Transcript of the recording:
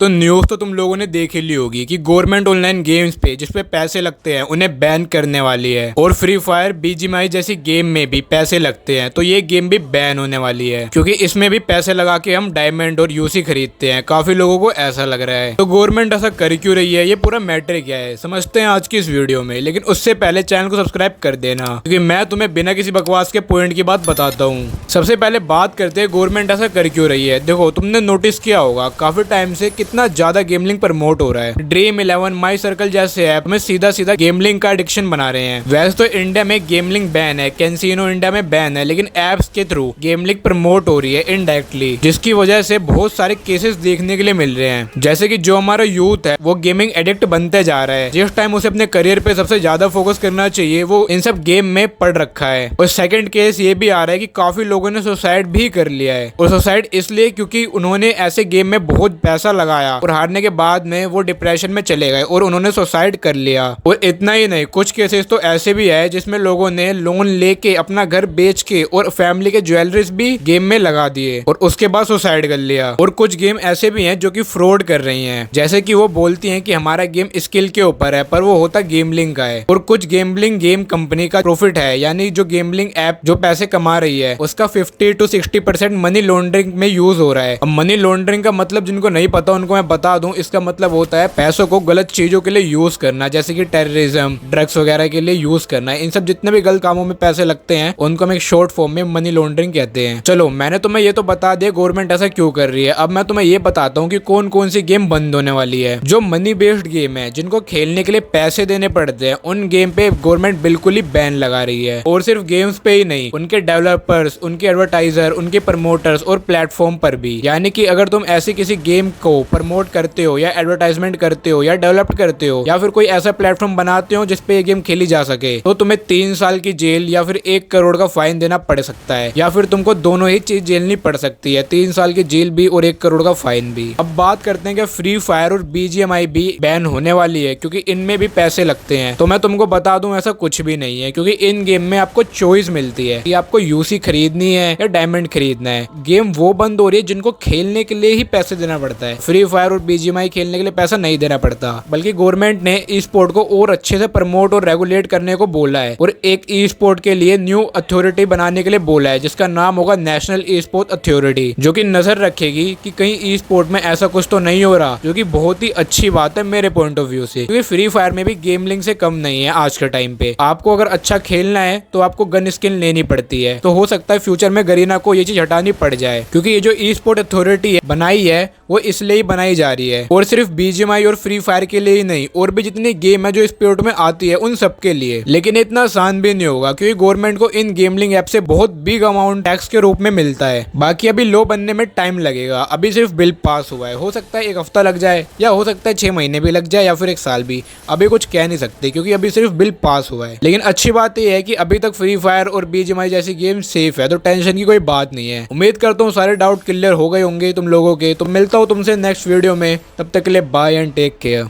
तो न्यूज़ तो तुम लोगों ने देख ही ली होगी कि गवर्नमेंट ऑनलाइन गेम्स पे जिसपे पैसे लगते हैं उन्हें बैन करने वाली है। और फ्री फायर बीजीएमआई जैसी गेम में भी पैसे लगते हैं तो ये गेम भी बैन होने वाली है, क्योंकि इसमें भी पैसे लगा के हम डायमंड और यूसी खरीदते हैं। काफी लोगों को ऐसा लग रहा है। तो गवर्नमेंट ऐसा कर क्यों रही है, ये पूरा मैटर क्या है, समझते हैं आज की इस वीडियो में। लेकिन उससे पहले चैनल को सब्सक्राइब कर देना, क्योंकि मैं तुम्हें बिना किसी बकवास के पॉइंट की बात बताता हूँ। सबसे पहले बात करते हैं गवर्नमेंट ऐसा कर क्यों रही है। देखो, तुमने नोटिस किया होगा काफी टाइम से कितना ज्यादा गेमलिंग प्रमोट हो रहा है। ड्रीम 11, माई सर्कल जैसे ऐप में सीधा सीधा गेमलिंग का एडिक्शन बना रहे हैं। वैसे तो इंडिया में गेमलिंग बैन है, कैसीनो इंडिया में बैन है, लेकिन एप्स के थ्रू गेमलिंग प्रमोट हो रही है इनडायरेक्टली, जिसकी वजह से बहुत सारे केसेस देखने के लिए मिल रहे हैं। जैसे कि जो हमारा यूथ है वो गेमिंग एडिक्ट बनते जा रहा है। जिस टाइम उसे अपने करियर पे सबसे ज्यादा फोकस करना चाहिए वो इन सब गेम में पड़ रखा है। और सेकंड केस ये भी आ रहा है कि काफी लोगों ने सुसाइड भी कर लिया है। और सुसाइड इसलिए क्योंकि उन्होंने ऐसे गेम में बहुत पैसा लगाया और हारने के बाद में वो डिप्रेशन में चले गए और उन्होंने सुसाइड कर लिया। और इतना ही नहीं, कुछ केसेस तो ऐसे भी है जिसमें लोगों ने लोन लेके अपना घर बेच के और फैमिली के ज्वेलरीज भी गेम में लगा दिए और उसके बाद सुसाइड कर लिया। और कुछ गेम ऐसे भी हैं जो कि फ्रॉड कर रही हैं, जैसे कि वो बोलती हैं कि हमारा गेम स्किल के ऊपर है, पर वो होता गेमलिंग का है। और कुछ गेमलिंग गेम कंपनी का प्रॉफिट है, यानी जो गेमलिंग ऐप जो पैसे कमा रही है उसका 50 to 60% मनी लॉन्ड्रिंग में यूज हो रहा है। अब मनी लॉन्ड्रिंग का मतलब जिनको नहीं पता उनको मैं बता दूं, इसका मतलब होता है पैसों को गलत चीजों के लिए यूज करना, जैसे कि टेररिज्म, ड्रग्स वगैरह के लिए यूज करना। इन सब जितने भी गलत कामों में पैसे लगते हैं उनको हम एक शॉर्ट फॉर्म में मनी लॉन्ड्रिंग कहते हैं। चलो, मैंने तुम्हें ये तो बता दिया गवर्नमेंट ऐसा क्यों कर रही है। अब मैं तुम्हें ये बताता हूँ कि कौन कौन सी गेम बंद होने वाली है। जो मनी बेस्ड गेम है, जिनको खेलने के लिए पैसे देने पड़ते हैं, उन गेम पे गवर्नमेंट बिल्कुल ही बैन लगा रही है। और सिर्फ गेम्स पे ही नहीं, उनके डेवलपर्स, उनके एडवर्टाइजर, उनके प्रमोटर्स और प्लेटफॉर्म पर भी। यानी कि अगर तुम ऐसी किसी गेम को प्रमोट करते हो या एडवर्टाइजमेंट करते हो या डेवलप करते हो या फिर कोई ऐसा प्लेटफॉर्म बनाते हो जिसपे ये गेम खेली जा सके, तो तुम्हें 3 साल की जेल या फिर 1 करोड़ का फाइन देना पड़ सकता है, या फिर तुमको दोनों ही चीज झेलनी पड़ सकती है, 3 साल की जेल भी और 1 करोड़ का फाइन भी। अब बात करते हैं कि फ्री फायर और बीजीएमआई भी बैन होने वाली है, क्योंकि इनमें भी पैसे लगते हैं। तो मैं तुमको बता दूं, ऐसा कुछ भी नहीं है, क्योंकि इन गेम में आपको चॉइस मिलती है कि आपको यूसी खरीदनी है या डायमंड खरीदना है। गेम वो बंद हो रही है जिनको खेलने के लिए ही पैसे देना पड़ता है। फ्री फायर और बीजीएमआई खेलने के लिए पैसा नहीं देना पड़ता, बल्कि गवर्नमेंट ने ई स्पोर्ट को और अच्छे से प्रमोट और रेगुलेट करने को बोला है। और एक ई स्पोर्ट के लिए न्यू अथॉरिटी बनाने के लिए बोला है, जिसका नाम होगा नेशनल ई स्पोर्ट अथॉरिटी, जो कि नजर रखेगी कि कहीं ई स्पोर्ट में ऐसा कुछ तो नहीं हो रहा, जो कि बहुत ही अच्छी बात है मेरे पॉइंट ऑफ व्यू से। क्योंकि फ्री फायर में भी गेमलिंग से कम नहीं है आज के टाइम पे। आपको अगर अच्छा खेलना है तो आपको गन स्किन लेनी पड़ती है। तो हो सकता है फ्यूचर में गरीना को ये चीज हटानी पड़ जाए, क्योंकि ये जो ई स्पोर्ट अथॉरिटी बनाई है वो इसलिए ही बनाई जा रही है। और सिर्फ बीजीएमआई और फ्री फायर के लिए ही नहीं, और भी जितनी गेम है जो स्पोर्ट में आती है उन सब के लिए। लेकिन इतना आसान भी नहीं होगा, क्योंकि गवर्नमेंट को इन गेमलिंग ऐप से बहुत बिग अमाउंट टैक्स के रूप में मिलता है। बाकी अभी लो बनने में टाइम लगेगा, अभी सिर्फ बिल पास हुआ है। हो सकता है 1 हफ्ता लग जाए, या हो सकता है 6 महीने भी लग जाए, या फिर 1 साल भी। अभी कुछ कह नहीं सकते, क्योंकि अभी सिर्फ बिल पास हुआ है। लेकिन अच्छी बात यह है कि अभी तक फ्री फायर और बीजीएमआई जैसी गेम सेफ है, तो टेंशन की कोई बात नहीं है। उम्मीद करता हूँ सारे डाउट क्लियर हो गए होंगे तुम लोगों के। तो मिलता हूँ तुमसे नेक्स्ट वीडियो में, तब तक के लिए बाय एंड टेक केयर।